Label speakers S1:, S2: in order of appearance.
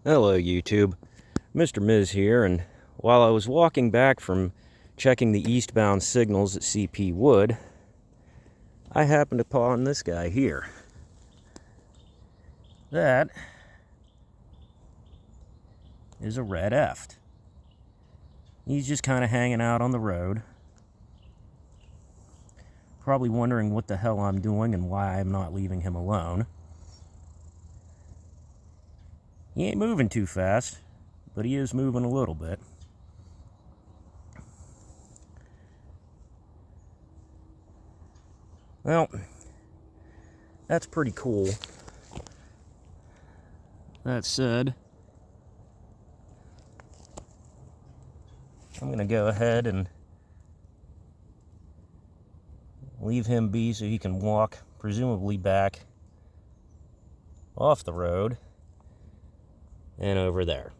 S1: Hello YouTube, Mr. Miz here, and while I was walking back from checking the eastbound signals at CP Wood, I happened upon this guy here. That is a red eft. He's just kind of hanging out on the road, probably wondering what the hell I'm doing and why I'm not leaving him alone. He ain't moving too fast, but he is moving a little bit. Well, that's pretty cool. That said, I'm going to go ahead and leave him be so he can walk, presumably back off the road and over there.